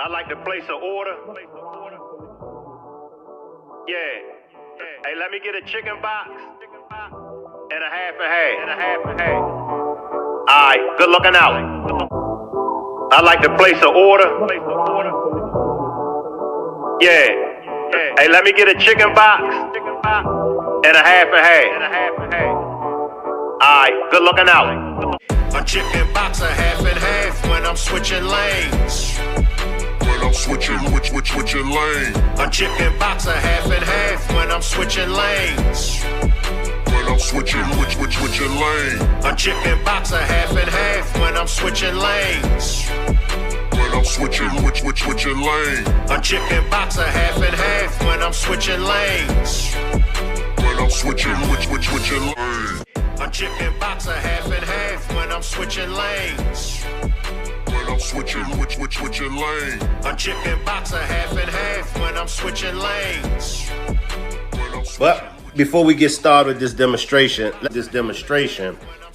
I'd like to place an order. Yeah. Hey, let me get a chicken box and a half and half. Alright, good looking out. I'd like to place an order. Yeah. Hey, let me get a chicken box and a half. Alright, good looking out. A chicken box, a half and half when I'm switching lanes. When I'm switching lanes. A chicken box, a half and half when I'm switching lanes. When I'm switching lanes. A chicken box, a half and half when I'm switching lanes. When I'm switching lanes. A chicken box, a half and half when I'm switching lanes. When I'm switching lanes. A chicken box, a half and half when I'm switching lanes. When I'm switching lanes. A chicken box, a half and half when I'm switching lanes. But before we get started with this demonstration,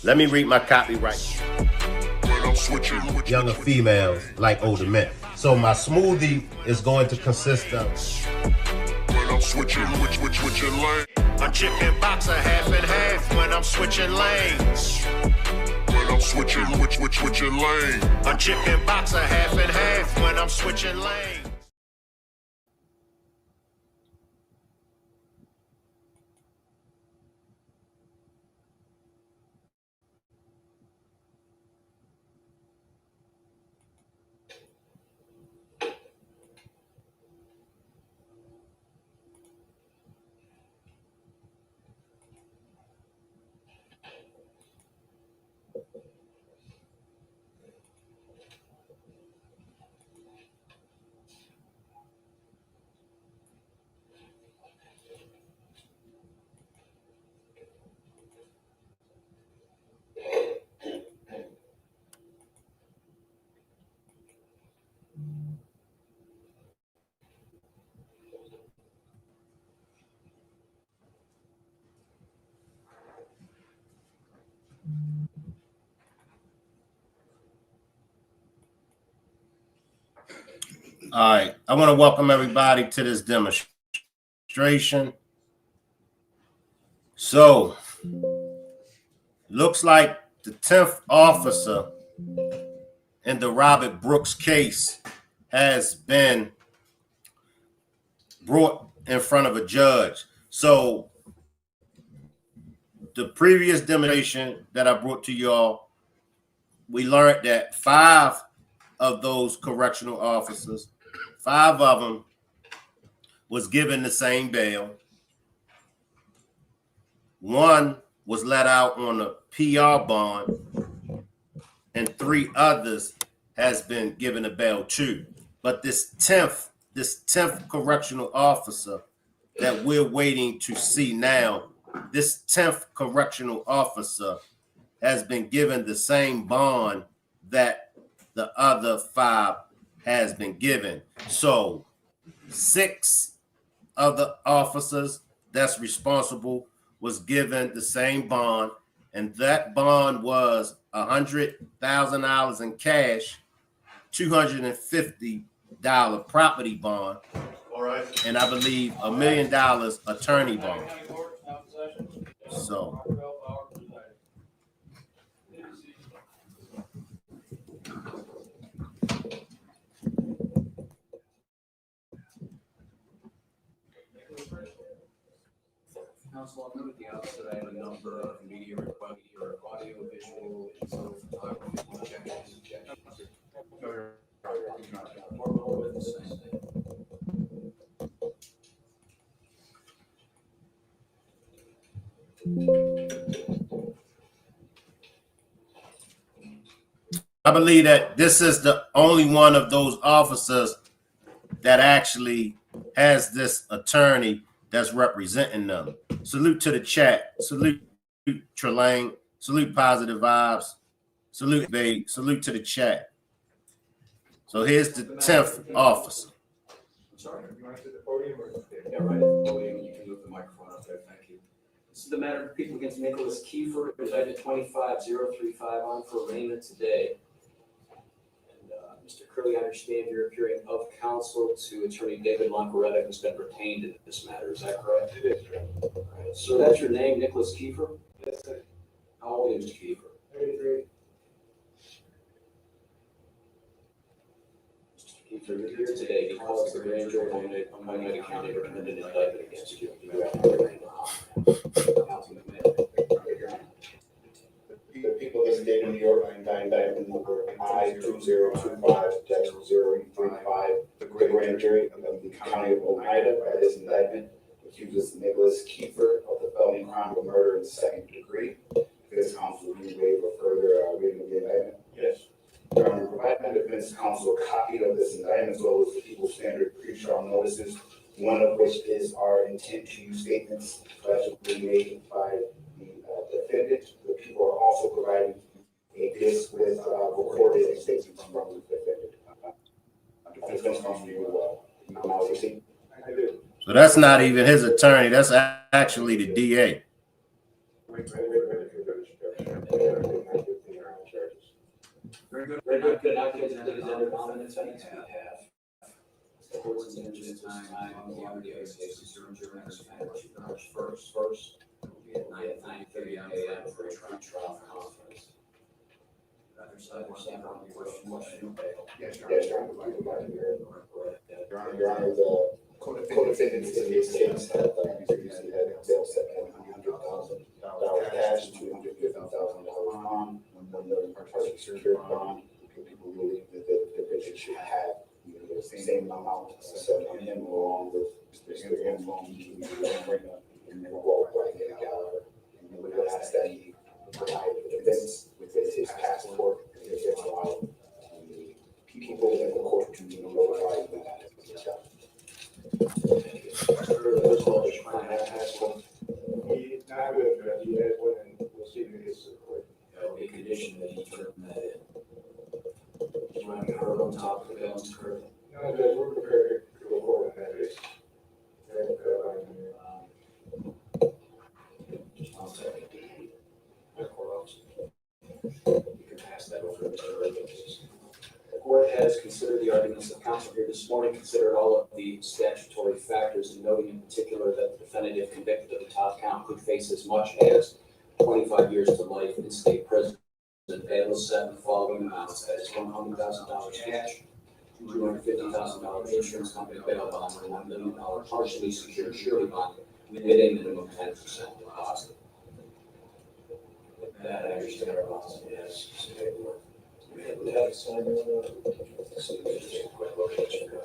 let me read my copyright. Younger females like older men. So my smoothie is going to consist of switching lanes. A chicken box, a half and half when I'm switching lanes. When I'm switching lanes. A chicken box, a half and half when I'm switching lanes. All right, I want to welcome everybody to this demonstration. So, looks like the 10th officer in the Robert Brooks case has been brought in front of a judge. So, the previous demonstration that I brought to y'all, we learned that 5 of those correctional officers, 5 of them was given the same bail. 1 was let out on a PR bond, and 3 others has been given a bail too. But this 10th correctional officer that we're waiting to see now, this 10th correctional officer has been given the same bond that the other 5 has been given. So 6 of the officers that's responsible was given the same bond, and that bond was $100,000 in cash, $250 property bond, and I believe $1 million attorney bond. So Council, I've noted the outset I have a number of media requests for audio, visual, and so photography objections. I believe that this is the only one of those officers that actually has this attorney that's representing them. Salute to the chat. Salute Trelane. Salute Positive Vibes. Salute Babe. Salute to the chat. So here's the 10th officer. I'm sorry, you want to the podium or yeah, right at the podium, you can move the microphone up there. Thank you. This is the matter of people against Nicholas Kiefer, indicted 25035 on for arraignment today. And Mr. currently understand you're appearing of counsel to Attorney David Loncoretta, who's been retained in this matter. Is that correct? It is, Your Honor. All right. So that's your name, Nicholas Kiefer? Yes, sir. How old are you, Mr. Kiefer? 33. Kiefer, you're here today because the grand jury of Oneida County recommended an indictment against you. You have to remain The people of the state of New York are indicted number I-2025-035. The grand jury of the county of Oneida by this indictment accuses Nicholas Kiefer of the felony crime of murder in the second degree. This counsel will be waived for further reading of the indictment. Yes. Your Honor, provide the defense counsel a copy of this indictment as well as the people's standard pre-trial notices, one of which is our intent to use statements allegedly made by the defendant. The people are also providing a disc with recorded statements from the defendant. Defense counsel, you will now proceed. I do. So that's not even his attorney. That's actually the DA. Very good. Very good. Good. Now, please under comments on its behalf. The court's intention time on the audio cases during March 1st. Will be at 9:30 a.m. for a trial conference. Other side, question. Yes, Your Honor. Your Honor, the co-defendants in this case have previously had bail set at $100,000 cash, $250,000 bond, $1 million prosecutor bond. People believe that the defendant should have the same amount set on him along with Mr. Antoine and then walk like a gallery. And we would ask that he provide the defense with his passport and his allowed the people in the court to be notified that. First of all, just find that passport. He not good, but he had one, and we'll see if he gets to the court. That will be a condition that he turn that in. You want to get her on top of the balance curve? No, Judge, we're prepared to go forward on that basis. Just one second. You can pass that over to Mr. Rodriguez. The court has considered the arguments of counsel here this morning, considered all of the statutory factors, and noting in particular that the defendant, if convicted of the top count, could face as much as 25 years to life in state prison. The bail is set in the following amounts: that is $100,000 cash, $250,000 insurance company bail bond, and $1 million partially secured surety bond with a minimum 10% deposit. With that, I understand our boss has some paperwork. We have that signed. So just a quick look at you.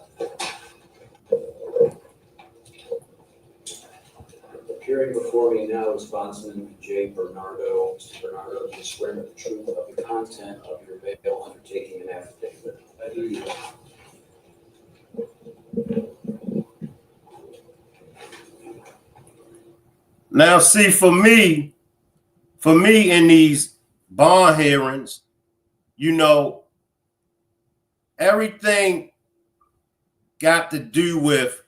Appearing before me now is Bondsman J. Bernardo. Mr. Bernardo, do you swear to the truth of the content of your bail undertaking an affidavit? I do. Now, see, for me in these bond hearings, you know, everything got to do with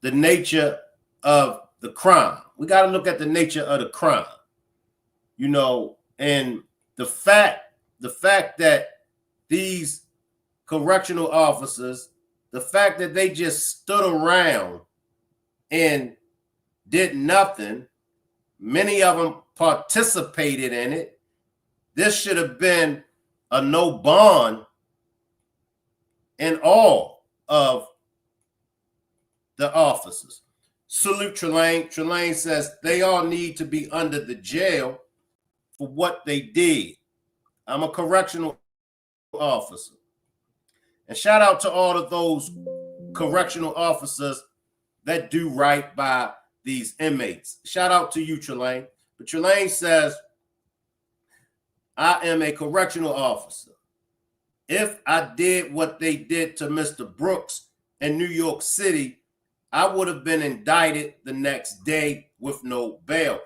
the nature of the crime. We got to look at the nature of the crime, you know, and the fact that these correctional officers, the fact that they just stood around and did nothing, many of them participated in it. This should have been a no bond in all of the officers. Salute Trelane. Trelane says they all need to be under the jail for what they did. I'm a correctional officer. And shout out to all of those correctional officers that do right by these inmates. Shout out to you, Trelane. But Trelane says, I am a correctional officer. If I did what they did to Mr. Brooks in New York City, I would have been indicted the next day with no bail.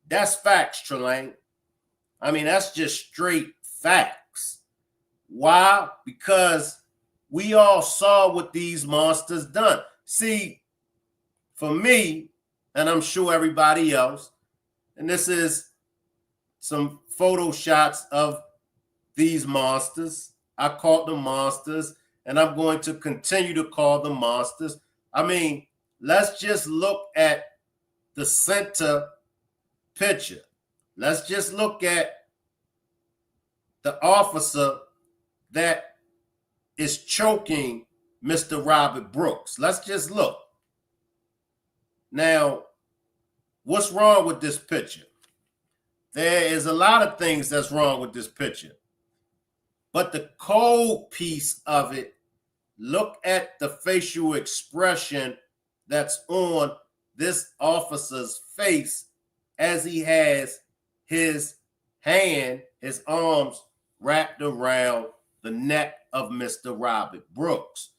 That's facts, Trelane. I mean, that's just straight facts. Why? Because we all saw what these monsters done. See, for me, and I'm sure everybody else, and this is some photo shots of these monsters. I caught them monsters, and I'm going to continue to call them monsters. I mean, let's just look at the center picture. Let's just look at the officer that is choking Mr. Robert Brooks. Let's just look. Now, what's wrong with this picture? There is a lot of things that's wrong with this picture. But the cold piece of it, look at the facial expression that's on this officer's face as he has his hand, his arms wrapped around the neck of Mr. Robert Brooks.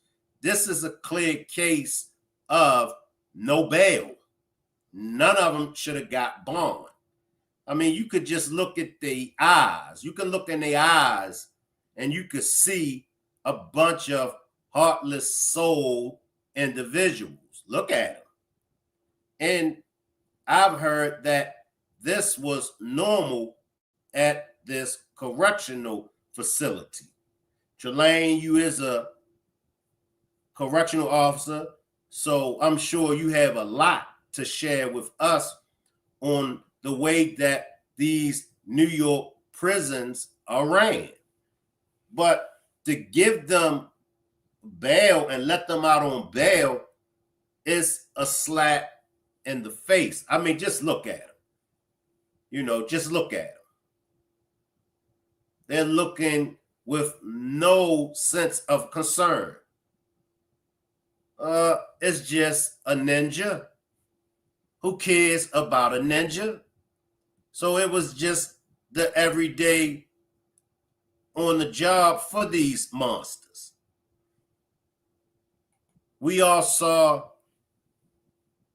This is a clear case of no bail. None of them should have got bond. I mean, you could just look at the eyes. You can look in the eyes and you could see a bunch of heartless soul individuals. Look at them. And I've heard that this was normal at this correctional facility. Trelane, you is a correctional officer, so I'm sure you have a lot to share with us on the way that these New York prisons are ran. But to give them bail and let them out on bail is a slap in the face. I mean, just look at them. You know, just look at them. They're looking with no sense of concern. It's just a ninja. Who cares about a ninja? So it was just the everyday on the job for these monsters. We all saw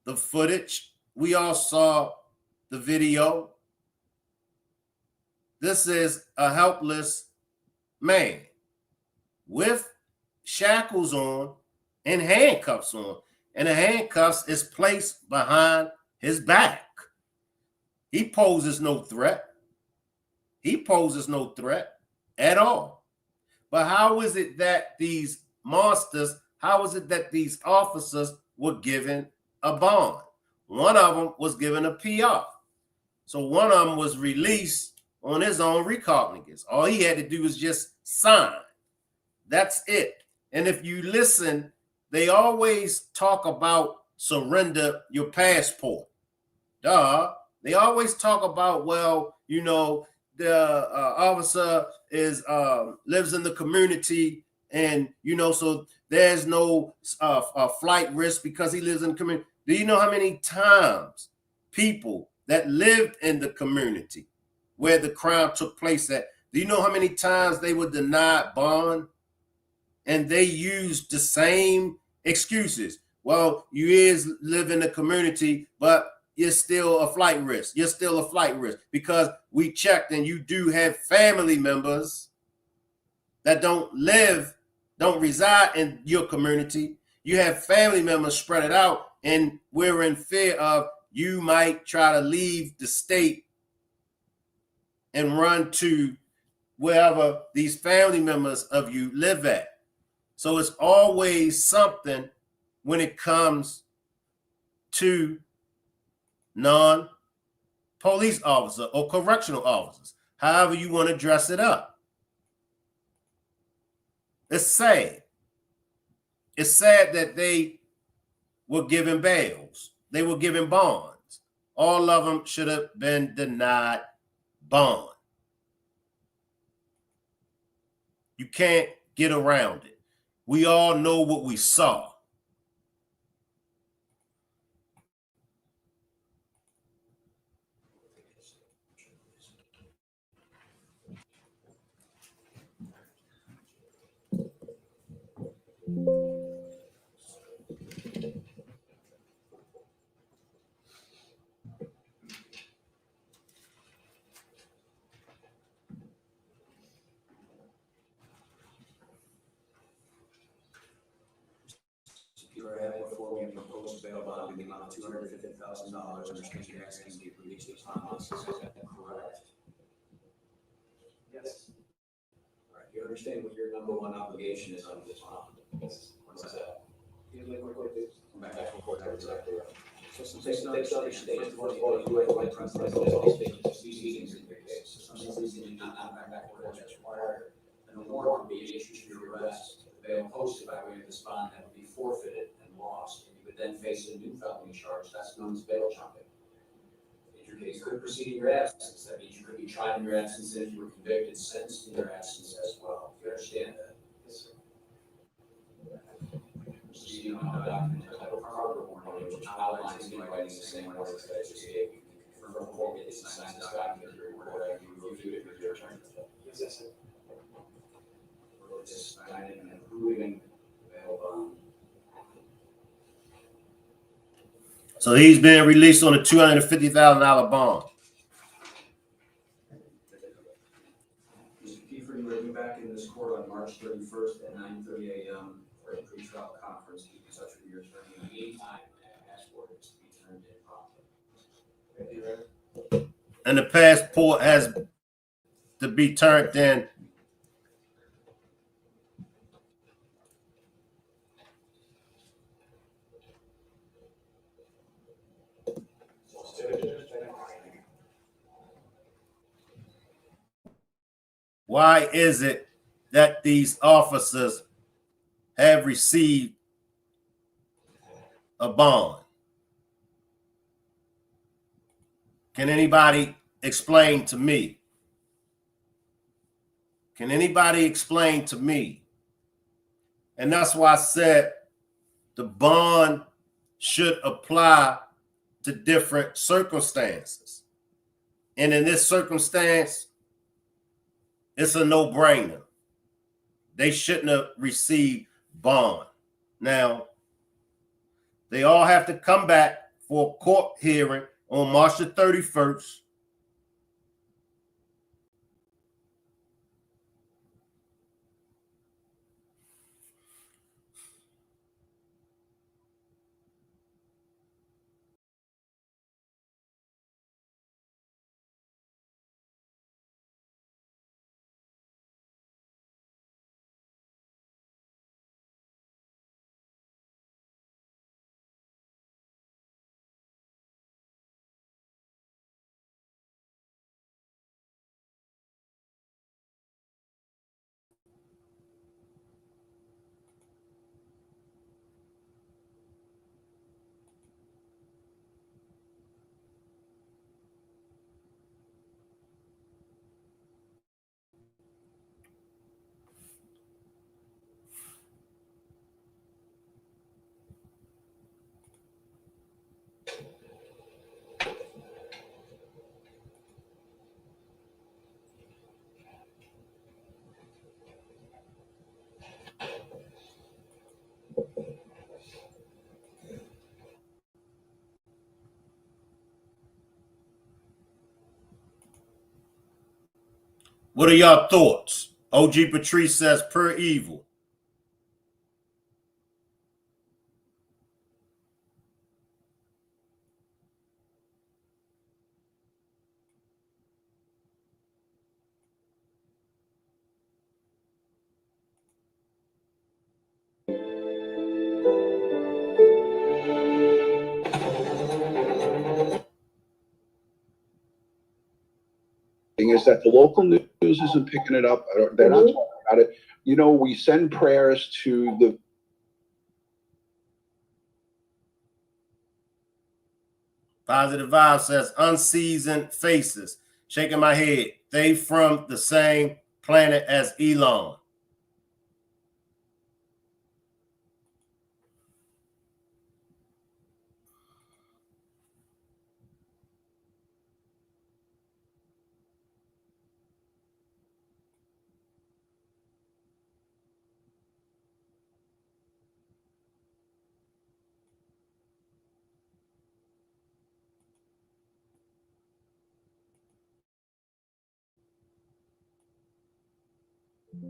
the footage. We all saw the video. This is a helpless man with shackles on and handcuffs on. And the handcuffs is placed behind his back. He poses no threat. He poses no threat at all. But how is it that these monsters, how is it that these officers were given a bond? One of them was given a PR. So one of them was released on his own recognizance. All he had to do was just sign. That's it. And if you listen, they always talk about surrender your passport. Duh. They always talk about, well, you know, the officer is lives in the community, and you know, so there's no flight risk because he lives in the community. Do you know how many times people that lived in the community where the crime took place at? Do you know how many times they were denied bond? And they used the same excuses. Well, you is live in the community, but you're still a flight risk. You're still a flight risk because we checked and you do have family members that don't reside in your community. You have family members spread it out, and we're in fear of you might try to leave the state and run to wherever these family members of you live at. So it's always something when it comes to non-police officer or correctional officers, however you want to dress it up. It's sad. It's sad that they were given bails. They were given bonds. All of them should have been denied bond. You can't get around it. We all know what we saw. Prosecutor, I have before me a proposed bail bond in the amount of $250,000. Understand you're asking to be released upon this. Is that correct? Yes. All right. You understand what your number one obligation is under this bond. What's that? Come back from court, that's exactly right. So some things to understand, first of all, you have the right to press these proceedings in your case. So some reason you not back and forth that's required, and a warrant would be issued to your arrest. The bail posted by way of this bond that would be forfeited and lost, and you would then face a new felony charge, that's known as bail jumping. In your case, you could proceed in your absence, that means you could be tried in your absence, and if you were convicted, sentenced in your absence as well. You understand that? Yes, sir. Proceeding on a document type of harbor warning, which outlines in writing the same way as I just gave you. Confirm for me that you signed this document, you reviewed it with your attorney. Yes, sir. We're just signing and approving the bail bond. So he's being released on a $250,000 bond. Mr. Kiefer, you will be back in this court on March 31st at 9:30 a.m. for a pretrial conference. Keep in touch with your attorney in the meantime and ask for it to be turned in promptly. And the passport has to be turned in. Why is it that these officers have received a bond? Can anybody explain to me? Can anybody explain to me? And that's why I said the bond should apply to different circumstances. And in this circumstance, it's a no-brainer. They shouldn't have received bond. Now, they all have to come back for a court hearing on March the 31st. What are y'all thoughts? OG Patrice says per evil. Is that the local news isn't picking it up. They're not talking about it. You know, we send prayers to the Positive Vibe says unseasoned faces. Shaking my head. They from the same planet as Elon.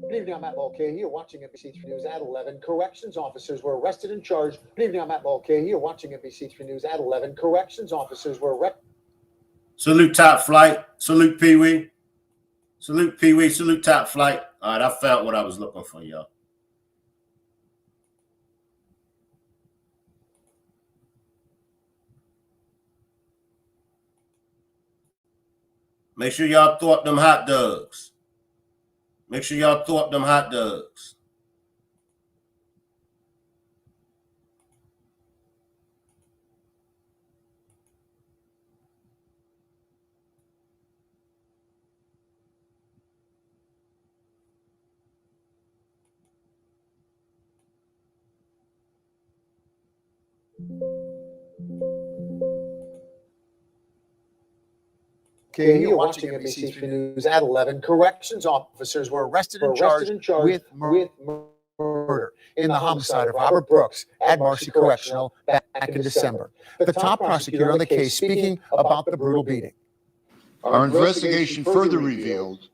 Good evening, I'm Matt Mulcahy. You're watching NBC3 News at 11. Corrections officers were arrested and charged. Good evening, I'm Matt Mulcahy. You're watching NBC3 News at 11. Corrections officers were arrested. Salute Top Flight. Salute Pee Wee. Salute Pee Wee. Salute Top Flight. All right, I found what I was looking for, y'all. Make sure y'all throw up them hot dogs. Make sure y'all throw up them hot dogs. Okay, you're watching NBC3 News at 11. Corrections officers were arrested and charged with murder in the homicide of Robert Brooks at Marcy Correctional back in December. The top prosecutor on the case speaking about the brutal beating. Our investigation further revealed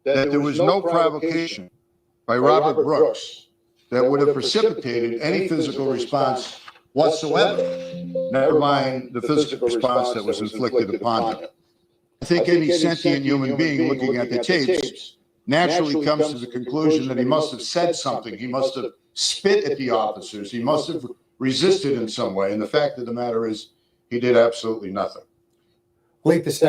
that there was no provocation by Robert Brooks that would have precipitated any physical response whatsoever, never mind the physical response that was inflicted upon him. I think any sentient human being looking at the tapes naturally comes to the conclusion that he must have said something. He must have spit at the officers. He must have resisted in some way. And the fact of the matter is, he did absolutely nothing. Late this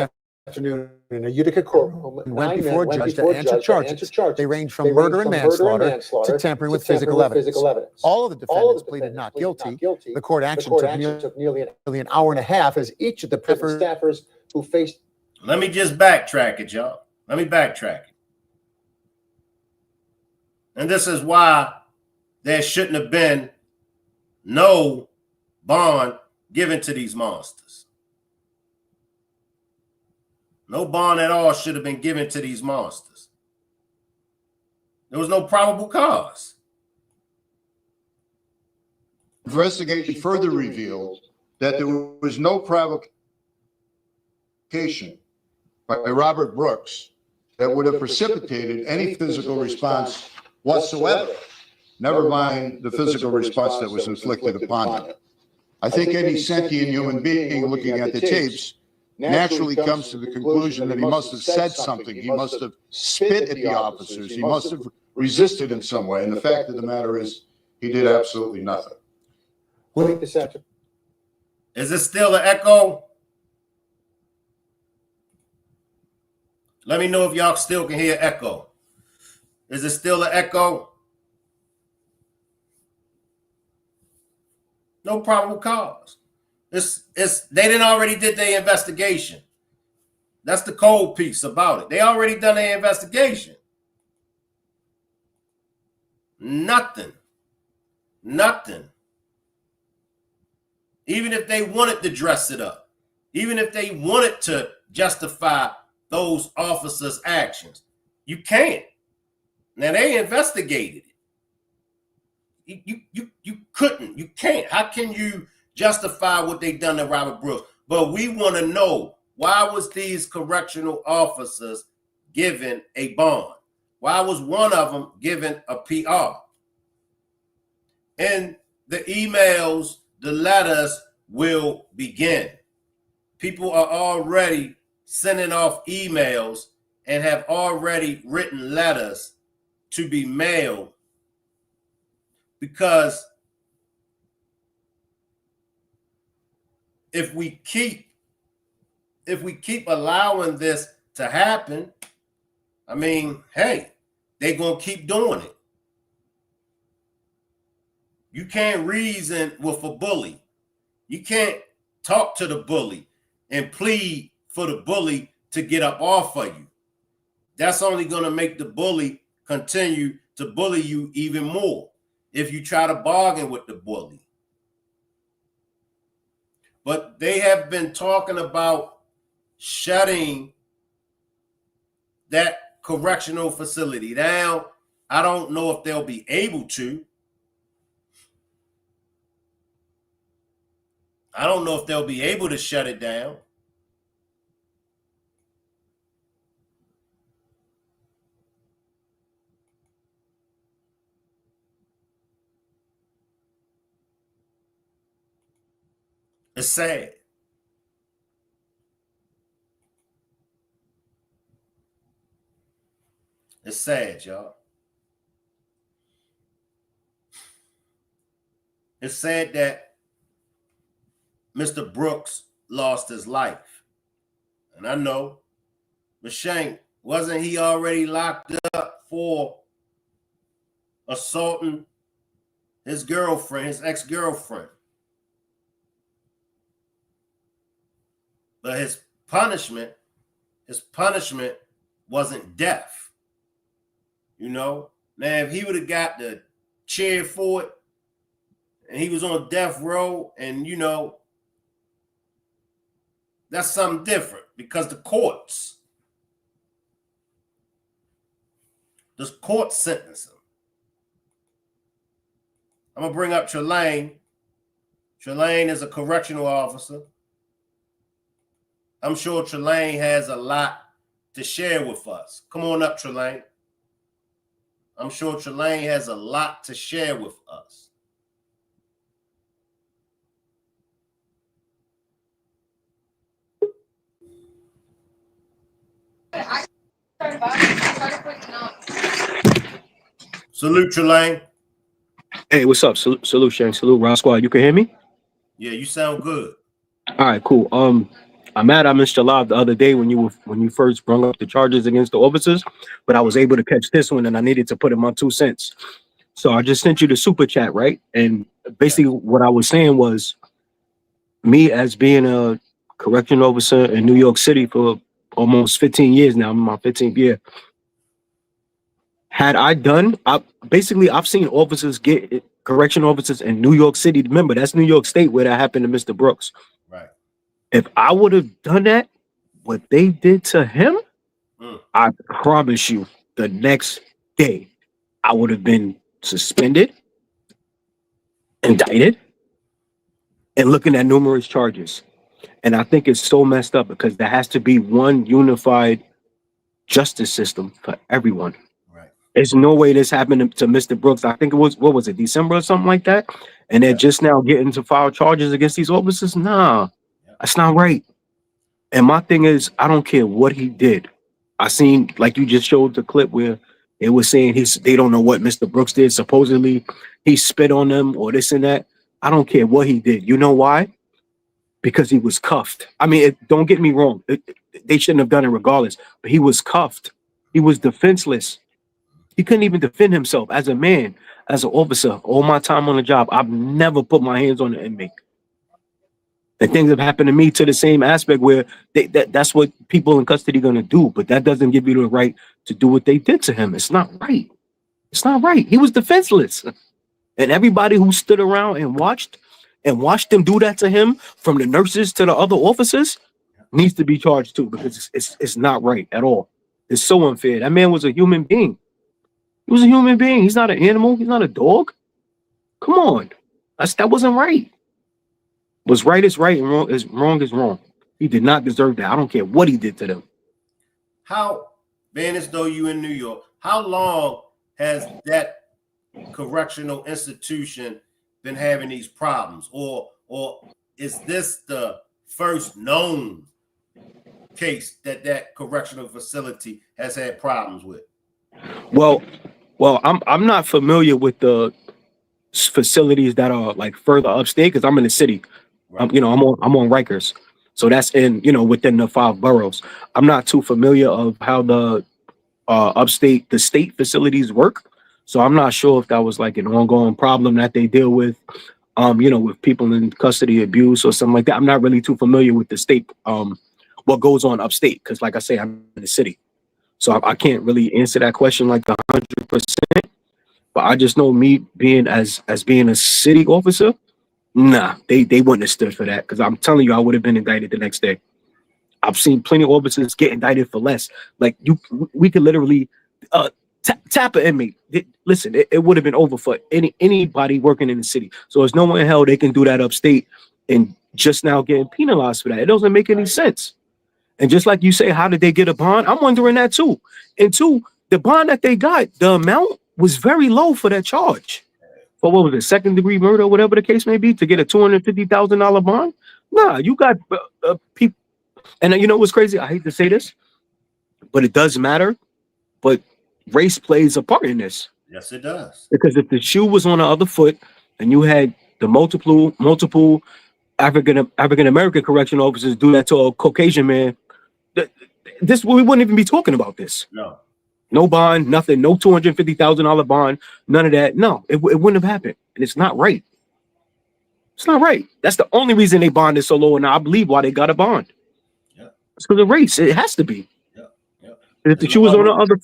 afternoon in a Utica courtroom, went before a judge to answer charges. They range from murder and manslaughter to tampering with physical evidence. All of the defendants pleaded not guilty. The court action took nearly an hour and a half as each of the prison staffers who faced. Let me just backtrack it, y'all. Let me backtrack it. And this is why there shouldn't have been no bond given to these monsters. No bond at all should have been given to these monsters. There was no probable cause. Investigation further revealed that there was no provocation by Robert Brooks that would have precipitated any physical response whatsoever, never mind the physical response that was inflicted upon him. I think any sentient human being looking at the tapes naturally comes to the conclusion that he must have said something. He must have spit at the officers. He must have resisted in some way. And the fact of the matter is, he did absolutely nothing. Late this afternoon. Is it still an echo? Let me know if y'all still can hear echo. Is it still an echo? No probable cause. They didn't already did their investigation. That's the cold piece about it. They already done their investigation. Nothing. Even if they wanted to dress it up, even if they wanted to justify those officers' actions, you can't. Now they investigated it. You couldn't. You can't. How can you justify what they done to Robert Brooks? But we want to know, why was these correctional officers given a bond? Why was one of them given a PR? And the emails, the letters will begin. People are already sending off emails and have already written letters to be mailed, because if we keep allowing this to happen, I mean, hey, they're going to keep doing it. You can't reason with a bully. You can't talk to the bully and plead for the bully to get up off of you. That's only going to make the bully continue to bully you even more if you try to bargain with the bully. But they have been talking about shutting that correctional facility down. I don't know if they'll be able to. I don't know if they'll be able to shut it down. It's sad. It's sad, y'all. It's sad that Mr. Brooks lost his life. And I know, but Shank, wasn't he already locked up for assaulting his girlfriend, his ex-girlfriend? But his punishment wasn't death. You know? Now, if he would have got the chair for it, and he was on death row, and you know, that's something different because the courts sentence him. I'm gonna bring up Trelane. Trelane is a correctional officer. I'm sure Trelane has a lot to share with us. Come on up, Trelane. I'm sure Trelane has a lot to share with us. Salute, Trelane. Hey, what's up? Salute, Shane. Salute, Ron Squad. You can hear me? Yeah, you sound good. All right, cool. I'm mad I missed your live the other day when you first brought up the charges against the officers, but I was able to catch this one and I needed to put in my 2 cents. So I just sent you the super chat, right? And basically what I was saying was, me as being a correction officer in New York City for almost 15 years now, I'm in my 15th year. Had I done, I've seen officers get correction officers in New York City. Remember, that's New York State where that happened to Mr. Brooks. Right. If I would have done that, what they did to him, I promise you, the next day, I would have been suspended, indicted, and looking at numerous charges. And I think it's so messed up because there has to be one unified justice system for everyone. There's no way this happened to Mr. Brooks. I think it was, what was it, December or something like that? And they're just now getting to file charges against these officers? Nah, that's not right. And my thing is, I don't care what he did. I seen, like you just showed the clip where it was saying they don't know what Mr. Brooks did. Supposedly he spit on them or this and that. I don't care what he did. You know why? Because he was cuffed. I mean, don't get me wrong. They shouldn't have done it regardless, but he was cuffed. He was defenseless. He couldn't even defend himself as a man, as an officer. All my time on the job, I've never put my hands on an inmate. And things have happened to me to the same aspect where that's what people in custody are going to do. But that doesn't give you the right to do what they did to him. It's not right. It's not right. He was defenseless. And everybody who stood around and watched them do that to him, from the nurses to the other officers, needs to be charged too, because it's not right at all. It's so unfair. That man was a human being. He was a human being. He's not an animal. He's not a dog. Come on. That wasn't right. What's right is right and wrong is wrong. He did not deserve that. I don't care what he did to them. How, being as though you in New York, how long has that correctional institution been having these problems? Or is this the first known case that correctional facility has had problems with? Well, I'm not familiar with the facilities that are like further upstate because I'm in the city. Right. I'm on Rikers, so that's in within the 5 boroughs. I'm not too familiar of how the the state facilities work, so I'm not sure if that was like an ongoing problem that they deal with, with people in custody abuse or something like that. I'm not really too familiar with the state, what goes on upstate, because like I say, I'm in the city. So I can't really answer that question like 100%. But I just know me being as being a city officer, nah, they wouldn't have stood for that. Because I'm telling you, I would have been indicted the next day. I've seen plenty of officers get indicted for less. Like we could literally tap an inmate. Listen, it would have been over for anybody working in the city. So there's no way in hell they can do that upstate and just now getting penalized for that. It doesn't make any sense. And just like you say, how did they get a bond? I'm wondering that too. And two, the bond that they got, the amount was very low for that charge. For what was it, 2nd-degree murder, whatever the case may be, to get a $250,000 bond? Nah, you got people. And you know what's crazy? I hate to say this, but it does matter. But race plays a part in this. Yes, it does. Because if the shoe was on the other foot and you had the multiple African American correctional officers do that to a Caucasian man, this we wouldn't even be talking about this. No bond, nothing, no $250,000 bond, none of that. No, it wouldn't have happened, and it's not right. It's not right. That's the only reason they bonded so low, and I believe why they got a bond. Yeah, it's because of race. It has to be. Yeah, yeah. If the shoe was on the other,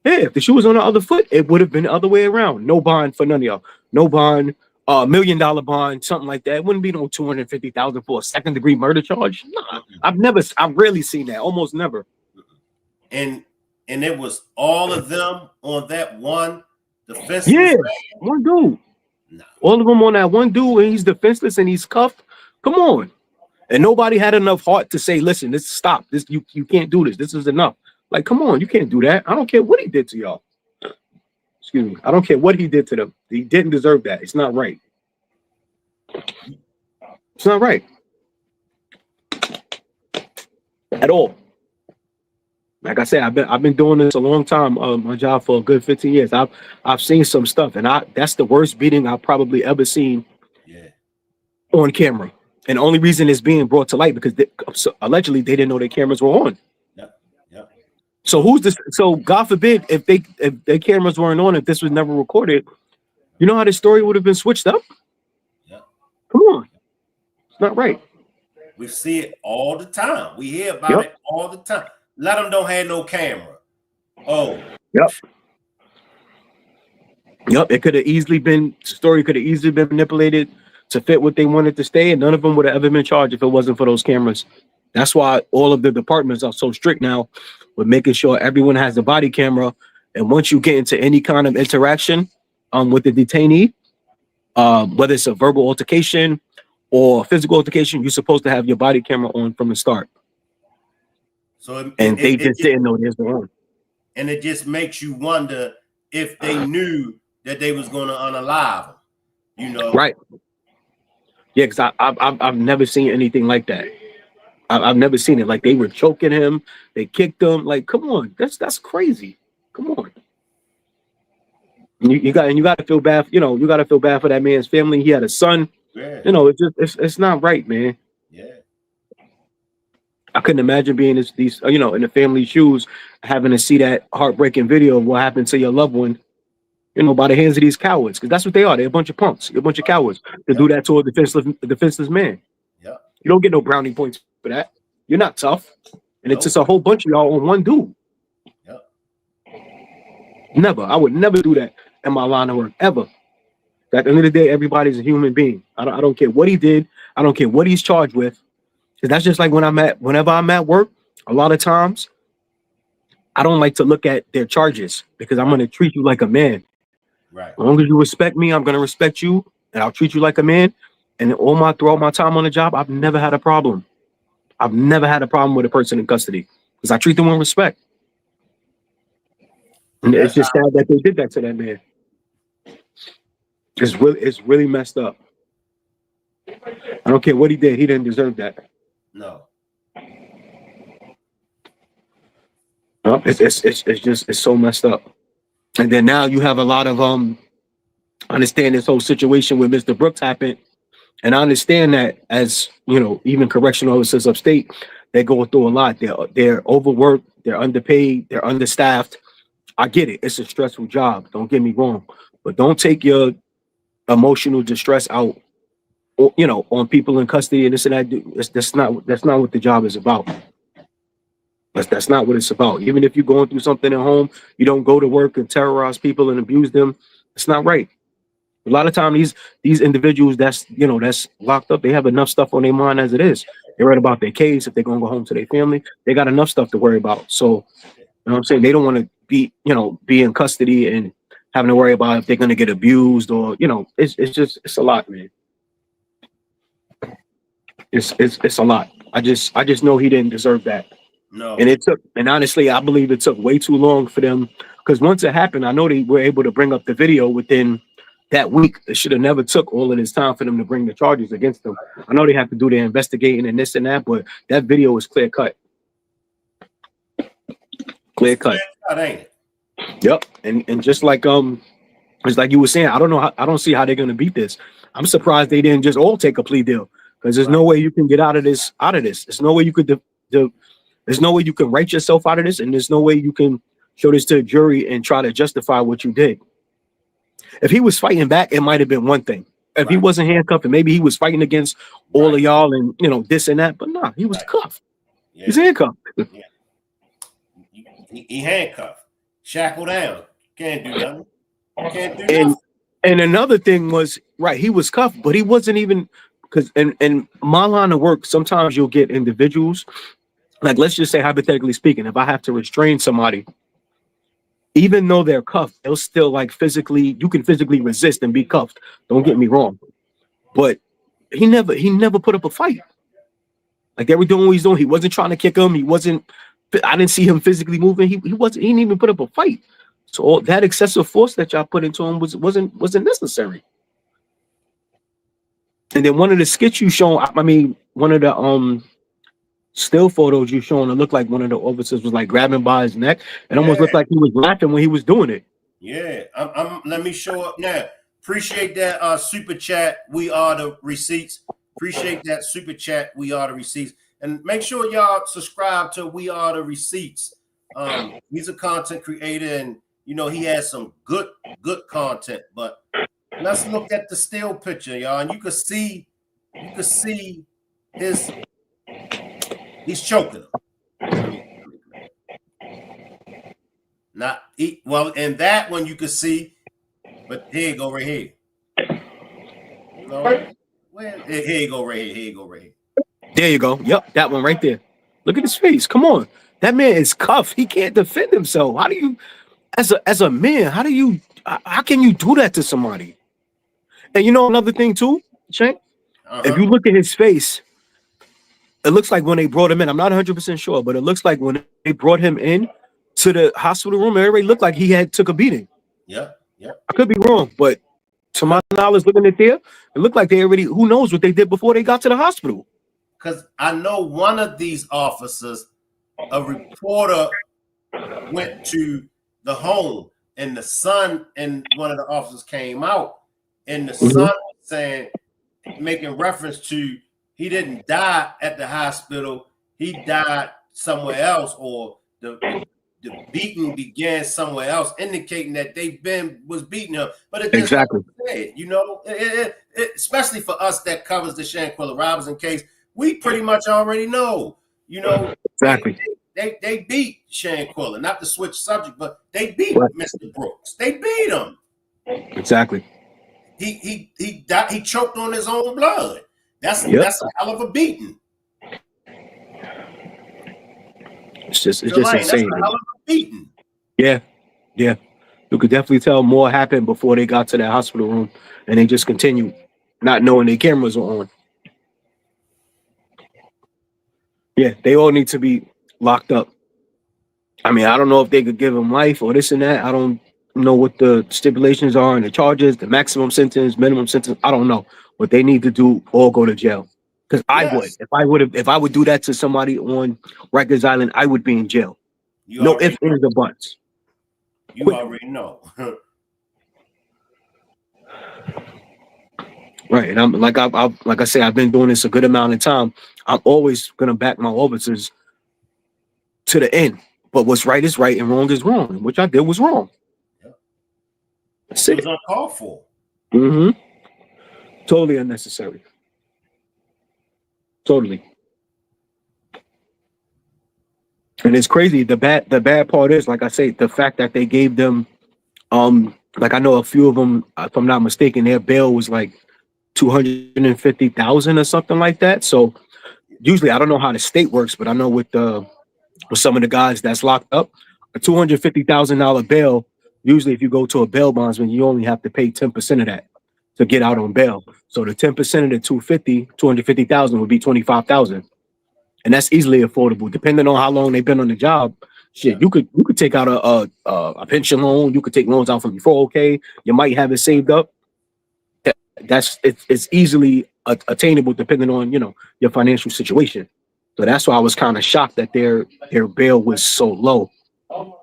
if the shoe was on the other foot, it would have been the other way around. No bond for none of y'all. No bond. $1 million bond, something like that. It wouldn't be no $250,000 for a second-degree murder charge. Nah, I've rarely seen that. Almost never. And it was all of them on that one defenseless. Yeah, one dude. No. All of them on that one dude, and he's defenseless and he's cuffed. Come on. And nobody had enough heart to say, listen, this stop. This you can't do this. This is enough. Like, come on, you can't do that. I don't care what he did to y'all. Excuse me. I don't care what he did to them. He didn't deserve that. It's not right. It's not right. At all. Like I said, I've been doing this a long time, my job for a good 15 years. I've seen some stuff, and that's the worst beating I've probably ever seen on camera. And the only reason it's being brought to light because allegedly they didn't know their cameras were on. So who's this? So God forbid if their cameras weren't on, if this was never recorded, you know how this story would have been switched up? Come on. It's not right. We see it all the time. We hear about it all the time. A lot of them don't have no camera. Oh. Yep. It could have easily been, the story could have easily been manipulated to fit what they wanted to stay, and none of them would have ever been charged if it wasn't for those cameras. That's why all of the departments are so strict now with making sure everyone has a body camera. And once you get into any kind of interaction with the detainee, whether it's a verbal altercation or physical altercation, you're supposed to have your body camera on from the start. So they just didn't know theirs were on. And it just makes you wonder if they knew that they was going to unalive him, you know? Right. Yeah, because I've never seen anything like that. I've never seen it. Like they were choking him, they kicked him. Like, come on, that's crazy. Come on. You got to feel bad. You know, you got to feel bad for that man's family. He had a son. Yeah. You know, it's not right, man. Yeah. I couldn't imagine being in the family's shoes, having to see that heartbreaking video of what happened to your loved one, you know, by the hands of these cowards. Because that's what they are. They're a bunch of punks. You're a bunch of cowards to do that to a defenseless man. Yeah. You don't get no brownie points for that. You're not tough. And it's just a whole bunch of y'all on one dude. Yeah. Never. I would never do that in my line of work, ever. At the end of the day, everybody's a human being. I don't care what he did. I don't care what he's charged with. Because that's just like whenever I'm at work, a lot of times, I don't like to look at their charges because I'm going to treat you like a man. Right. As long as you respect me, I'm going to respect you, and I'll treat you like a man. And throughout my time on the job, I've never had a problem. I've never had a problem with a person in custody because I treat them with respect. And it's just sad that they did that to that man. It's really messed up. I don't care what he did. He didn't deserve that. No. No, it's so messed up. And then now you have a lot of understand this whole situation with Mr. Brooks happened. And I understand that, as you know, even correctional officers upstate, they're going through a lot. They're overworked, they're underpaid, they're understaffed. I get it. It's a stressful job. Don't get me wrong. But don't take your emotional distress out, you know, on people in custody and this and that. That's not what the job is about. That's not what it's about. Even if you're going through something at home, you don't go to work and terrorize people and abuse them. It's not right. A lot of times these individuals that's locked up, they have enough stuff on their mind as it is. They're right about their case. If they're going to go home to their family, they got enough stuff to worry about. So, you know what I'm saying? They don't want to be in custody and having to worry about if they're going to get abused or, you know, it's a lot, man. It's a lot. I just know he didn't deserve that. No. And honestly, I believe it took way too long for them, because once it happened, I know they were able to bring up the video within that week. It should have never took all of this time for them to bring the charges against them. I know they have to do their investigating and this and that, but that video is clear cut. Clear cut. Ain't it? Yep. And just like it's like you were saying, I don't see how they're gonna beat this. I'm surprised they didn't just all take a plea deal, because there's no way you can get out of this. There's no way you could there's no way you can write yourself out of this, and there's no way you can show this to a jury and try to justify what you did. If he was fighting back, it might have been one thing. If he wasn't handcuffed, and maybe he was fighting against all of y'all and this and that, but nah, he was cuffed. Yeah. He's handcuffed. Yeah. He handcuffed, shackled down. Can't do nothing. Can't do nothing. And another thing was, he was cuffed, but he wasn't even, because in my line of work, sometimes you'll get individuals, like let's just say hypothetically speaking, if I have to restrain somebody, even though they're cuffed, they'll still you can physically resist and be cuffed. Don't get me wrong. But he never put up a fight. Like they were doing what he's doing. He wasn't trying to kick him. I didn't see him physically moving. He didn't even put up a fight. So all that excessive force that y'all put into him wasn't necessary. And then one of the skits you shown, one of the still photos you showing, it looked like one of the officers was like grabbing by his neck and almost looked like he was laughing when he was doing it. Yeah, let me show up now. Appreciate that super chat. We are the receipts. Appreciate that super chat. We are the receipts. And make sure y'all subscribe to We Are the Receipts. He's a content creator, and he has some good content. But let's look at the still picture, y'all, and you can see he's choking him. And that one you can see, but here you go right here. Here you go right here. Here you go right here. There you go. Yep, that one right there. Look at his face. Come on. That man is cuffed. He can't defend himself. How do you, as a man, how can you do that to somebody? And another thing too, Shank, if you look at his face, it looks like when they brought him in, I'm not 100% sure, but it looks like when they brought him in to the hospital room, it already looked like he took a beating. Yeah. I could be wrong, but to my knowledge, looking at there, it looked like they already, who knows what they did before they got to the hospital. Because I know one of these officers, a reporter went to the home, and the son and one of the officers came out, and the son was saying, making reference to, he didn't die at the hospital, he died somewhere else, or the beating began somewhere else, indicating that was beating him. But it just said, especially for us that covers the Shanquella Robinson case, we pretty much already know, exactly. They beat Shanquella, not to switch subject, but they beat Mr. Brooks. They beat him. Exactly. He died, he choked on his own blood. That's a hell of a beating. It's just insane. That's a hell of a beating. Yeah. You could definitely tell more happened before they got to that hospital room, and they just continued, not knowing their cameras were on. Yeah, they all need to be locked up. I don't know if they could give them life or this and that. I don't know what the stipulations are and the charges, the maximum sentence, minimum sentence. I don't know. What they need to do, all go to jail. Because if I would do that to somebody on Rikers Island, I would be in jail. No ifs, ands, or buts. You already know. Right, and I'm like I say, I've been doing this a good amount of time. I'm always gonna back my officers to the end. But what's right is right and wrong is wrong. And which I did was wrong. It was uncalled for. Totally unnecessary. Totally. And it's crazy. The bad part is, like I say, the fact that they gave them, like I know a few of them, if I'm not mistaken, their bail was like $250,000 or something like that. So usually, I don't know how the state works, but I know with some of the guys that's locked up, a $250,000 bail. Usually, if you go to a bail bondsman, you only have to pay 10% of that to get out on bail. So the 10% of the 250,000 would be 25,000, and that's easily affordable, depending on how long they've been on the job. Shit, you could take out a pension loan. You could take loans out from your 401k. You might have it saved up. It's easily attainable, depending on your financial situation. So that's why I was kind of shocked that their bail was so low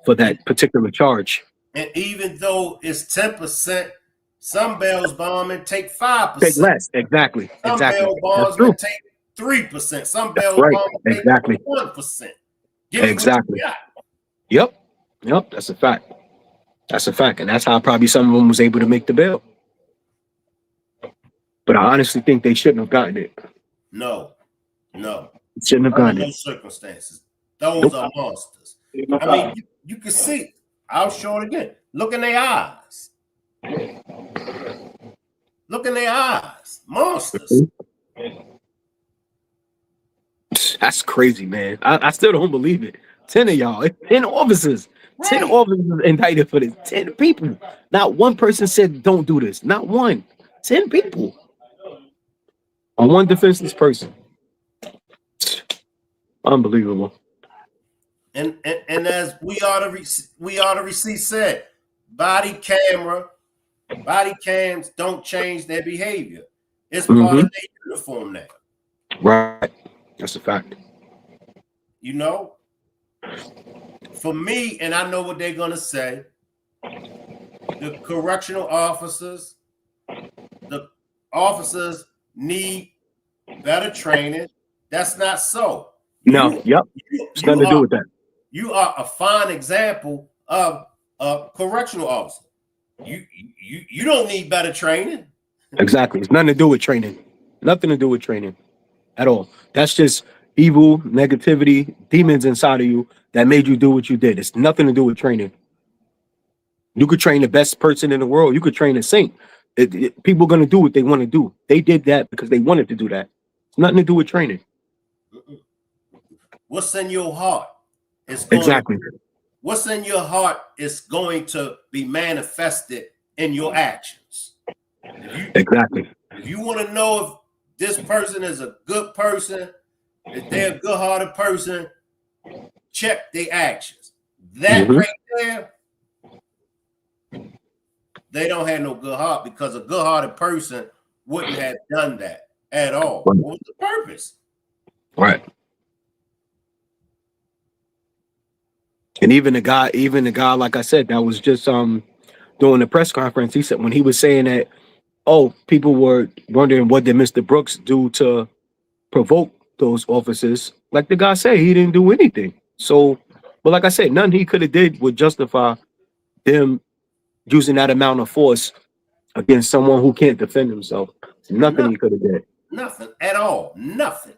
for that particular charge. And even though it's 10%, some bail bondsmen take 5%. Take less. Exactly. Some Exactly. bail That's true. bondsmen take 3%. Some That's bail right. bondsmen take Exactly. 1%. Give me Exactly. what you got. Yep. Yep. That's a fact. That's a fact. And that's how probably some of them was able to make the bail. But I honestly think they shouldn't have gotten it. No. Shouldn't have Under gotten no it. circumstances. Those are monsters. I mean, you can see. I'll show it again. Look in their eyes. Look in their eyes. Monsters. That's crazy, man. I still don't believe it. 10 of y'all, 10 officers, 10 Right. officers indicted for this. 10 people. Not one person said don't do this. Not one. 10 people on one defenseless person. Unbelievable. And as we ought to receipt said, body cams don't change their behavior. It's part of their uniform now. Right. That's a fact. You know, for me, and I know what they're gonna say, the correctional officers, the officers need better training. That's not so. No. Yep. It's nothing to do with that. You are a fine example of a correctional officer. You don't need better training. Exactly. It's nothing to do with training. Nothing to do with training at all. That's just evil, negativity, demons inside of you that made you do what you did. It's nothing to do with training. You could train the best person in the world. You could train a saint. People are going to do what they want to do. They did that because they wanted to do that. It's nothing to do with training. What's in your heart is what's in your heart is going to be manifested in your actions. Exactly. If you want to know if this person is a good person, if they're a good-hearted person, check their actions. That right there, they don't have no good heart, because a good-hearted person wouldn't have done that at all. What was the purpose? Right. And even the guy, like I said, that was just doing the press conference, he said when he was saying that, oh, people were wondering what did Mr. Brooks do to provoke those officers. Like the guy said, he didn't do anything. So, but like I said, nothing he could have did would justify them using that amount of force against someone who can't defend himself. Nothing he could have did. Nothing at all. Nothing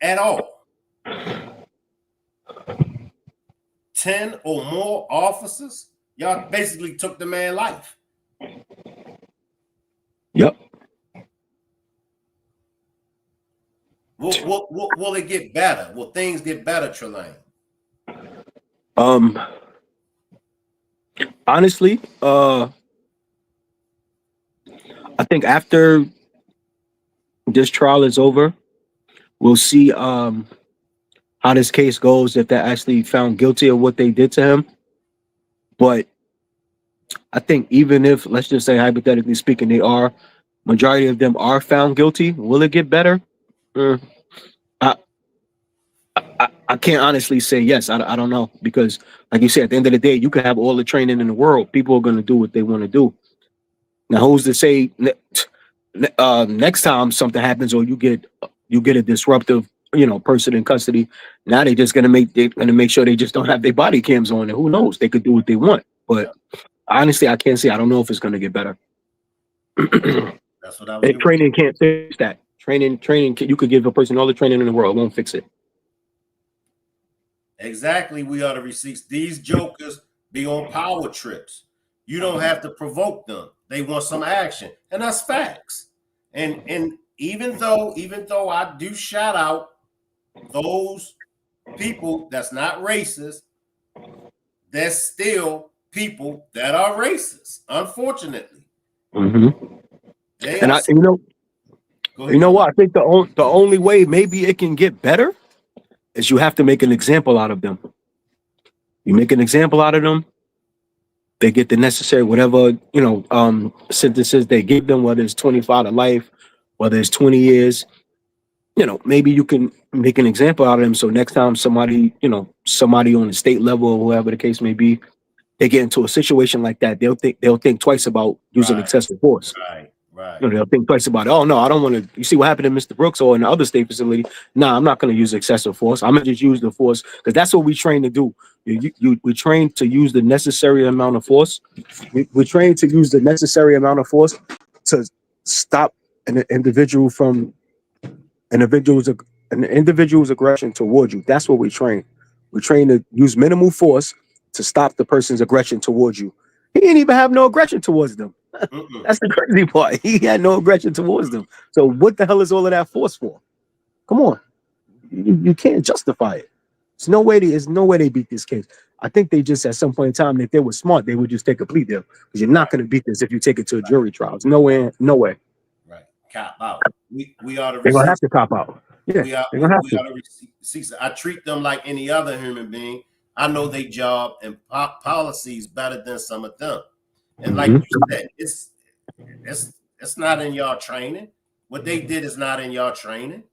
at all. 10 or more officers, y'all basically took the man's life. Yep. Will it get better? Will things get better, Trelane? Honestly, I think after this trial is over, we'll see how this case goes, if they're actually found guilty of what they did to him. But I think even if, let's just say hypothetically speaking, majority of them are found guilty, will it get better? I can't honestly say yes. I don't know, because like you said, at the end of the day, you can have all the training in the world. People are going to do what they want to do. Now, who's to say next time something happens or you get a disruptive, person in custody? Now they're going to make sure they just don't have their body cams on. And who knows? They could do what they want. But honestly, I can't say. I don't know if it's going to get better. That's what I was. Training can't fix that. Training. You could give a person all the training in the world, it won't fix it. Exactly. We are the receipts. These jokers be on power trips. You don't have to provoke them. They want some action, and that's facts. And even though I do shout out those people that's not racist, there's still people that are racist, unfortunately. And you know what? I think the only way maybe it can get better is you have to make an example out of them. You make an example out of them, they get the necessary whatever sentences they give them, whether it's 25 to life, whether it's 20 years. Maybe you can make an example out of them, so next time somebody on the state level or whoever the case may be, they get into a situation like that, they'll think twice about using excessive force. Right. They'll think twice about it. Oh no, I don't want to. You see what happened to Mr. Brooks or in the other state facility? Nah, I'm not going to use excessive force. I'm going to just use the force because that's what we train to do. We train to use the necessary amount of force. We train to use the necessary amount of force to stop an individual's aggression towards you. That's what we train. We train to use minimal force to stop the person's aggression towards you. He didn't even have no aggression towards them. That's the crazy part. He had no aggression towards them. So what the hell is all of that force for? Come on. You can't justify it. There's no way they beat this case. I think they just at some point in time, if they were smart, they would just take a plea deal. Because you're not going to beat this if you take it to a jury trial. It's no way. Right. Cop out. We are the They're gonna have to cop out. Yeah, we are the receipts. I treat them like any other human being. I know their job and policies better than some of them. And like you said, it's not in y'all training. What they did is not in y'all training.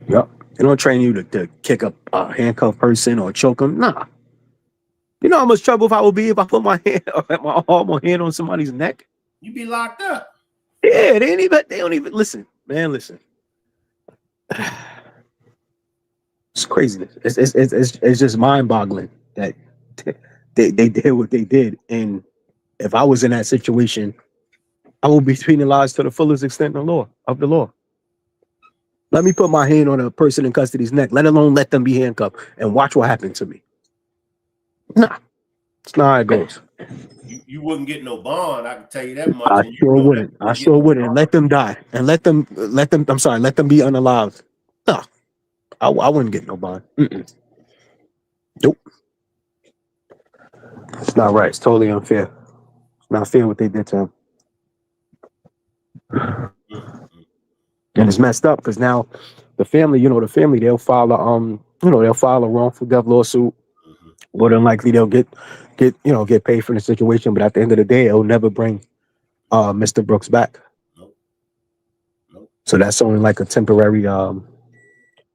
Yep. They don't train you to kick up a handcuffed person or choke them. Nah. You know how much trouble I would be if I put my hand or my arm or hand on somebody's neck? You be locked up. Yeah, they don't even listen. Man, listen. It's craziness. It's just mind-boggling that they did what they did. And if I was in that situation, I would be penalized to the fullest extent of the law. Let me put my hand on a person in custody's neck, let alone let them be handcuffed, and watch what happens to me. Nah, it's not how it goes. You wouldn't get no bond. I can tell you that much. I sure wouldn't. Let them die and let them be unalived. No, I wouldn't get no bond. Nope. It's not right. It's totally unfair. It's not fair what they did to him. And it's messed up because now the family, they'll file a wrongful death lawsuit. More than likely they'll get paid for the situation, but at the end of the day, it'll never bring Mr. Brooks back. Nope. So that's only like a temporary I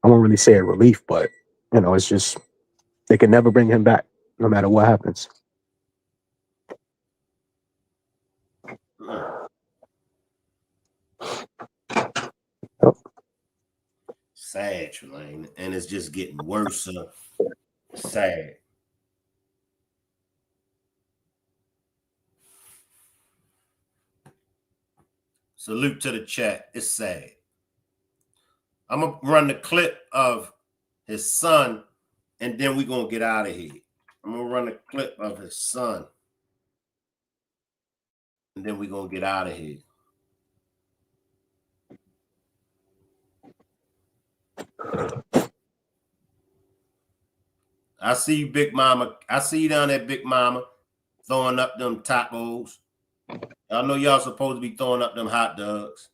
won't really say a relief, but it's just they can never bring him back no matter what happens. Sad, Trelane, and it's just getting worse. Sad. Salute to the chat. It's sad. I'm gonna run the clip of his son, and then we're gonna get out of here. I'm gonna run a clip of his son, and then we're gonna get out of here. I see you, Big Mama. I see you down there, Big Mama, throwing up them tacos. I know y'all supposed to be throwing up them hot dogs.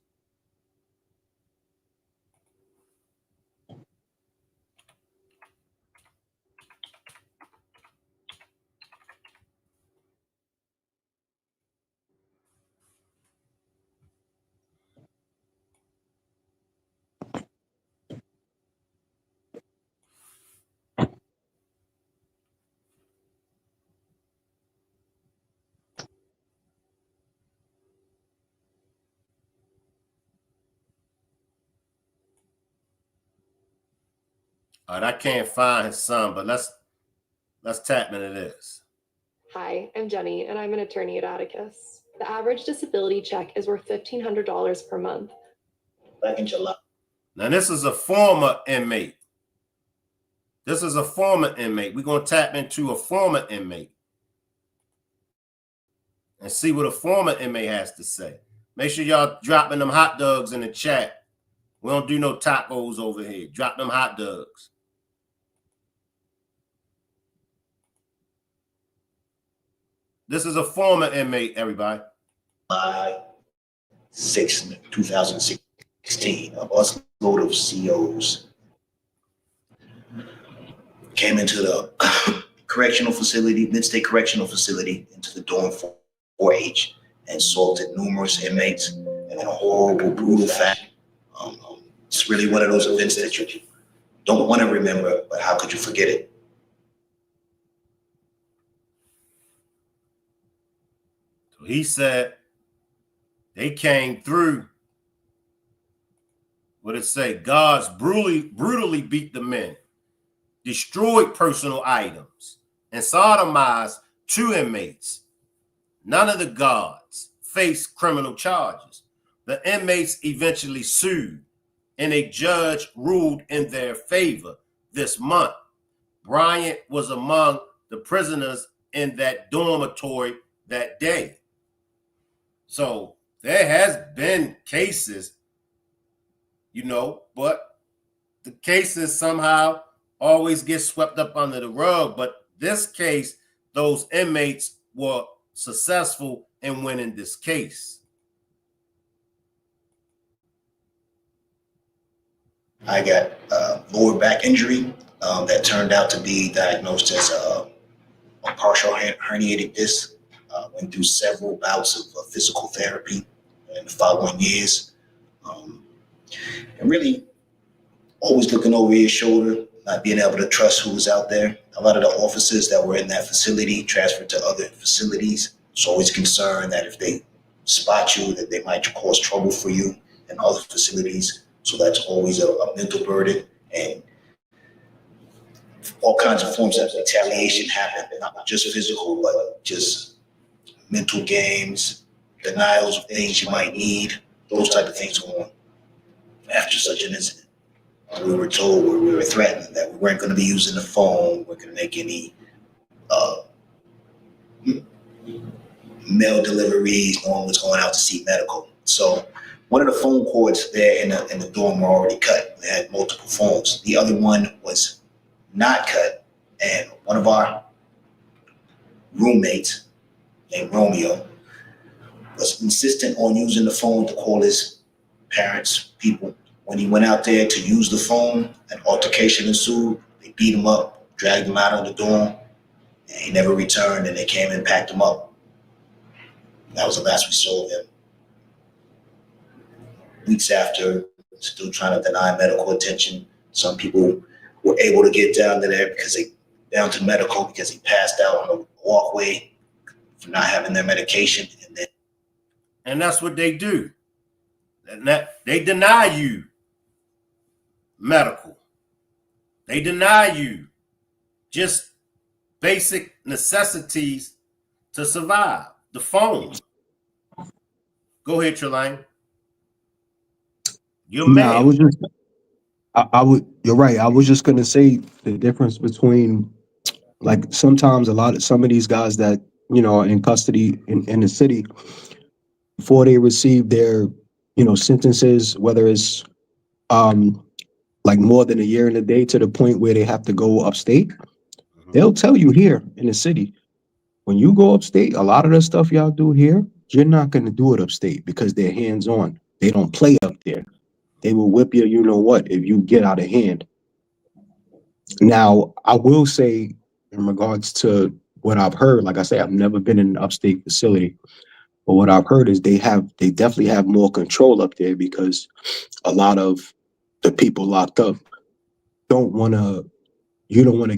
All right, I can't find his son, but let's tap into this. Hi, I'm Jenny, and I'm an attorney at Atticus. The average disability check is worth $1,500 per month. Back in July. Now, this is a former inmate. We're going to tap into a former inmate and see what a former inmate has to say. Make sure y'all dropping them hot dogs in the chat. We don't do no tacos over here. Drop them hot dogs. This is a former inmate, everybody. July 6, 2016, a busload of COs came into the correctional facility, Mid-State Correctional Facility, into the dorm 4H and assaulted numerous inmates in a horrible, brutal fashion. It's really one of those events that you don't want to remember, but how could you forget it? He said they came through. What it say? Guards brutally beat the men, destroyed personal items, and sodomized 2 inmates. None of the guards faced criminal charges. The inmates eventually sued, and a judge ruled in their favor this month. Bryant was among the prisoners in that dormitory that day. So there has been cases, but the cases somehow always get swept up under the rug. But this case, those inmates were successful in winning this case. I got lower back injury that turned out to be diagnosed as a partial herniated disc. Went through several bouts of physical therapy in the following years. And really always looking over his shoulder, not being able to trust who was out there. A lot of the officers that were in that facility transferred to other facilities. So always concerned that if they spot you, that they might cause trouble for you in other facilities. So that's always a mental burden, and all kinds of forms of retaliation happen, not just physical, but just mental games, denials of things you might need, those type of things going on after such an incident. We were told, we were threatened that we weren't going to be using the phone, we weren't going to make any mail deliveries, no one was going out to seek medical. So one of the phone cords there in the dorm were already cut. They had multiple phones. The other one was not cut, and one of our roommates named Romeo was insistent on using the phone to call his parents, people. When he went out there to use the phone, an altercation ensued. They beat him up, dragged him out of the dorm, and he never returned, and they came and packed him up. That was the last we saw of him. Weeks after, still trying to deny medical attention. Some people were able to get down to there down to medical because he passed out on the walkway for not having their medication. And that's what they do. They deny you medical. They deny you just basic necessities to survive. The phone. Go ahead, Trelane. You're mad. You're right. I was just going to say the difference between, like, sometimes some of these guys that, are in custody in the city, before they receive their, sentences, whether it's, like more than a year and a day to the point where they have to go upstate, they'll tell you here in the city, when you go upstate, a lot of the stuff y'all do here, you're not going to do it upstate because they're hands-on. They don't play up there. They will whip you, if you get out of hand. Now, I will say, in regards to what I've heard, like I say, I've never been in an upstate facility, but what I've heard is they definitely have more control up there because a lot of the people locked up don't want to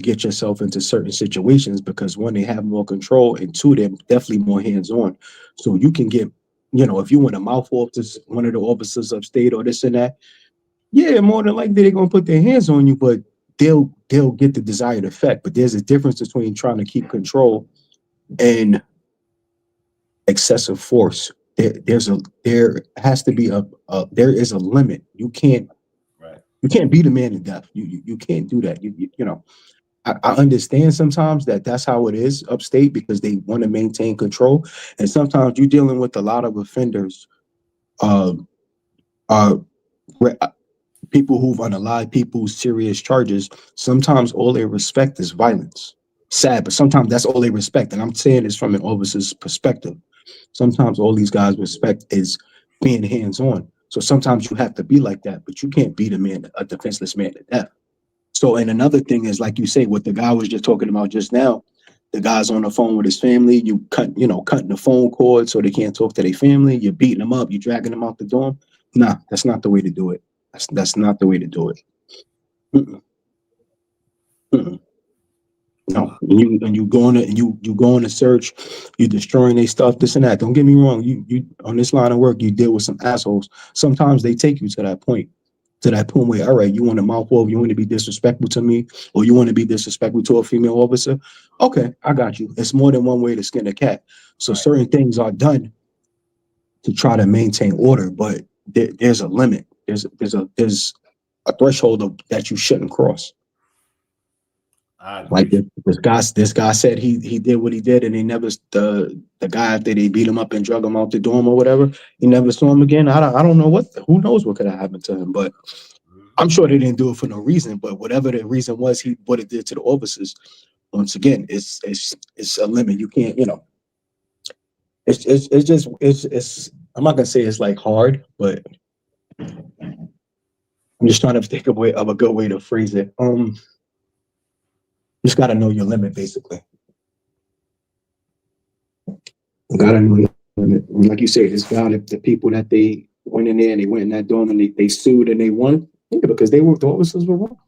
get yourself into certain situations because one, they have more control, and two, they're definitely more hands-on. So you can get, if you want to mouth off to one of the officers upstate or this and that, yeah, more than likely they're gonna put their hands on you, but they'll get the desired effect. But there's a difference between trying to keep control and excessive force. There has to be there is a limit. You can't beat a man to death. You can't do that. I understand sometimes that's how it is upstate because they want to maintain control, and sometimes you're dealing with a lot of offenders, people who've unalived people, serious charges. Sometimes all they respect is violence. Sad, but sometimes that's all they respect, and I'm saying this from an officer's perspective. Sometimes all these guys respect is being hands-on. So sometimes you have to be like that, but you can't beat a defenseless man to death. So, and another thing is, like you say, what the guy was just talking about just now, the guy's on the phone with his family, cutting the phone cord so they can't talk to their family, you're beating them up, you're dragging them out the dorm. Nah, that's not the way to do it. That's not the way to do it. Mm-mm. Mm-mm. No, and you go on and you go on a search, you're destroying their stuff, this and that. Don't get me wrong. You on this line of work, you deal with some assholes. Sometimes they take you to that point where, all right, you want to mouth off, you want to be disrespectful to me, or you want to be disrespectful to a female officer. Okay, I got you. It's more than one way to skin a cat. So certain things are done to try to maintain order, but there's a limit. There's a threshold that you shouldn't cross. Like this guy said he did what he did, and he never the guy after they beat him up and drug him out the dorm or whatever, he never saw him again. I don't know who knows what could have happened to him, but I'm sure they didn't do it for no reason. But whatever the reason was, what it did to the officers. Once again, it's a limit. You can't, it's just I'm not gonna say it's like hard, but I'm just trying to think of a good way to phrase it. Just got to know your limit, basically. Got to know your limit. Like you say, this guy, the people that they went in there and they went in that dorm and they sued and they won, because the officers were wrong.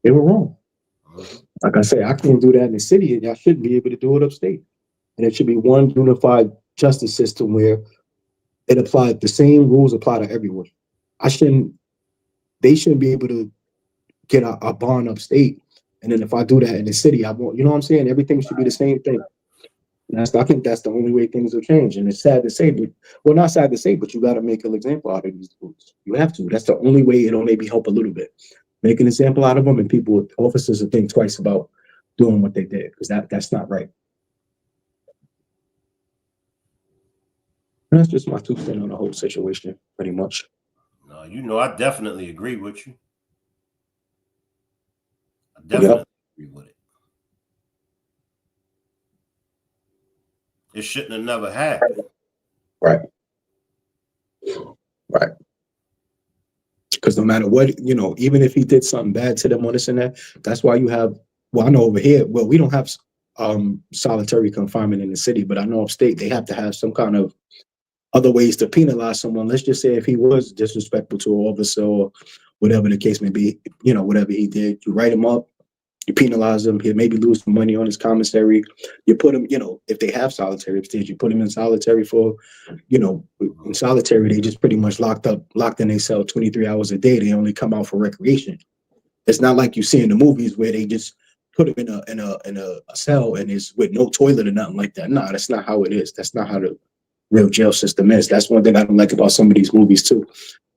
They were wrong. Like I say, I can't do that in the city, and y'all shouldn't be able to do it upstate. And it should be one unified justice system where it applies, the same rules apply to everyone. They shouldn't be able to get a bond upstate. And then if I do that in the city, I won't, you know what I'm saying? Everything should be the same thing. And I think that's the only way things will change. And it's sad to say, but not sad to say, but you got to make an example out of these groups. You have to. That's the only way it'll maybe help a little bit. Make an example out of them, and officers will think twice about doing what they did, because that's not right. And that's just my 2 cents on the whole situation, pretty much. No, I definitely agree with you. I definitely agree with it. It shouldn't have never happened. Right. Because no matter what, even if he did something bad to them on this and that, that's why you have, I know over here, we don't have solitary confinement in the city, but I know upstate, they have to have some kind of other ways to penalize someone. Let's just say if he was disrespectful to an officer or whatever the case may be, whatever he did, you write him up, you penalize him, he'll maybe lose some money on his commissary. You put him, if they have solitary upstairs, you put him in solitary for, in solitary, they just pretty much locked in their cell 23 hours a day. They only come out for recreation. It's not like you see in the movies where they just put him in a cell and it's with no toilet or nothing like that. No, that's not how it is. That's not how the real jail system is. That's one thing I don't like about some of these movies too.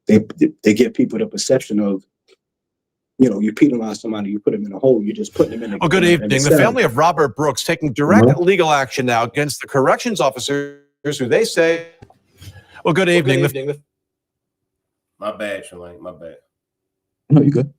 They give people the perception of, you penalize somebody, you put them in a hole, you just put them in a. Well, good evening. The family of Robert Brooks taking direct legal action now against the corrections officers who they say. Well, good evening. My bad, Shalane. My bad. No, you good.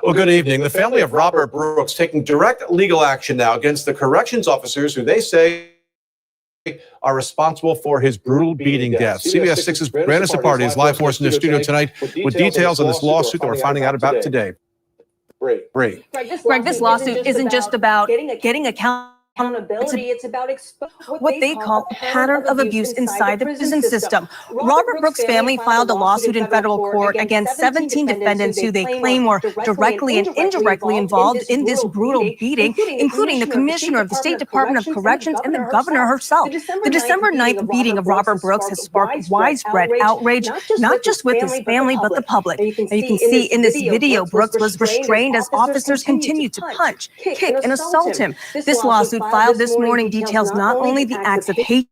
Well, good evening. The family of Robert Brooks taking direct legal action now against the corrections officers who they say are responsible for his brutal beating death. CBS 6's Brandon Sapardi is live for us in the studio tonight with details on this lawsuit that we're finding out about today. Bree. Greg, this lawsuit isn't just about getting accountability. It's about what they call a pattern of abuse inside the prison system. Robert Brooks' family filed a lawsuit in federal court against 17 defendants who they claim were directly and indirectly involved in this brutal beating, including the commissioner of the State Department of Corrections and the governor herself. The December 9th beating of Robert Brooks has sparked widespread outrage, not just with his family, but the public. And you can see in this video, Brooks was restrained as officers continued to punch, kick, and assault him. This lawsuit filed this morning details not only the acts of hate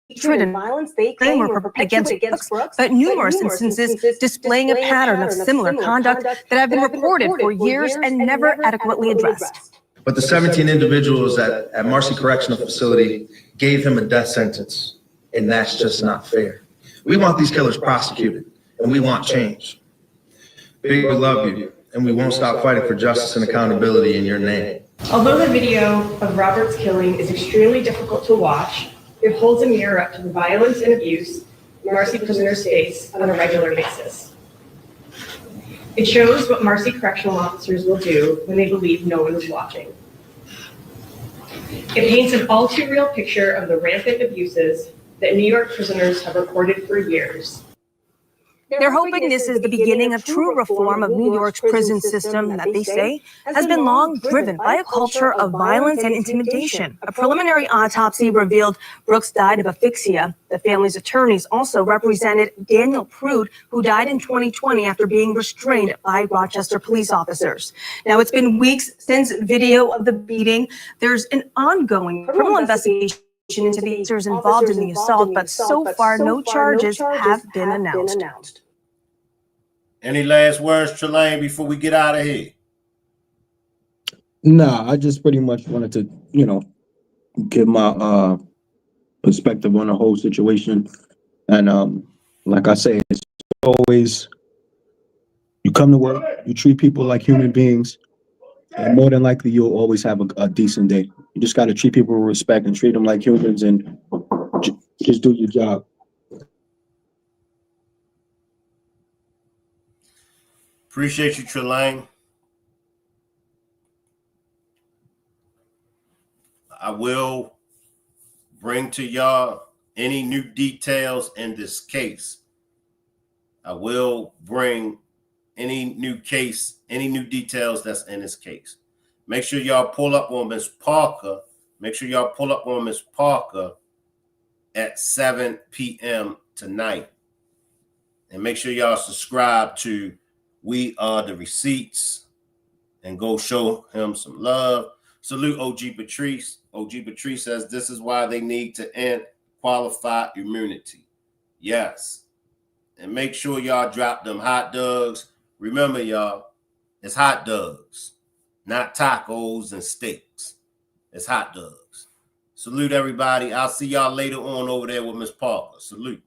hatred and violence they claim were perpetrated against Brooks, but numerous instances displaying a pattern of similar conduct that have been reported for years and never adequately addressed. But the 17 individuals at Marcy Correctional Facility gave him a death sentence, and that's just not fair. We want these killers prosecuted, and we want change. Big, we love you, and we won't stop fighting for justice and accountability in your name. Although the video of Robert's killing is extremely difficult to watch, it holds a mirror up to the violence and abuse Marcy prisoners face on a regular basis. It shows what Marcy correctional officers will do when they believe no one is watching. It paints an all too real picture of the rampant abuses that New York prisoners have reported for years. They're hoping this is the beginning of true reform of New York's prison system that they say has been long driven by a culture of violence and intimidation. A preliminary autopsy revealed Brooks died of asphyxia. The family's attorneys also represented Daniel Prude, who died in 2020 after being restrained by Rochester police officers. Now, it's been weeks since video of the beating. There's an ongoing criminal investigation into the officers involved in the assault, but so far no charges have been announced. Any last words, Trelane, before we get out of here? Nah, I just pretty much wanted to, give my perspective on the whole situation. And like I say, it's always, you come to work, you treat people like human beings, and more than likely you'll always have a decent day. You just got to treat people with respect and treat them like humans and just do your job. Appreciate you, Trelane. I will bring to y'all any new details in this case. I will bring any new details that's in this case. Make sure y'all pull up on Miss Parker. Make sure y'all pull up on Miss Parker at 7 p.m. tonight. And make sure y'all subscribe to We Are the Receipts and go show him some love. Salute OG Patrice. OG Patrice says this is why they need to end qualified immunity. Yes. And make sure y'all drop them hot dogs. Remember, y'all, it's hot dogs, not tacos and steaks. It's hot dogs. Salute, everybody. I'll see y'all later on over there with Miss Parker. Salute.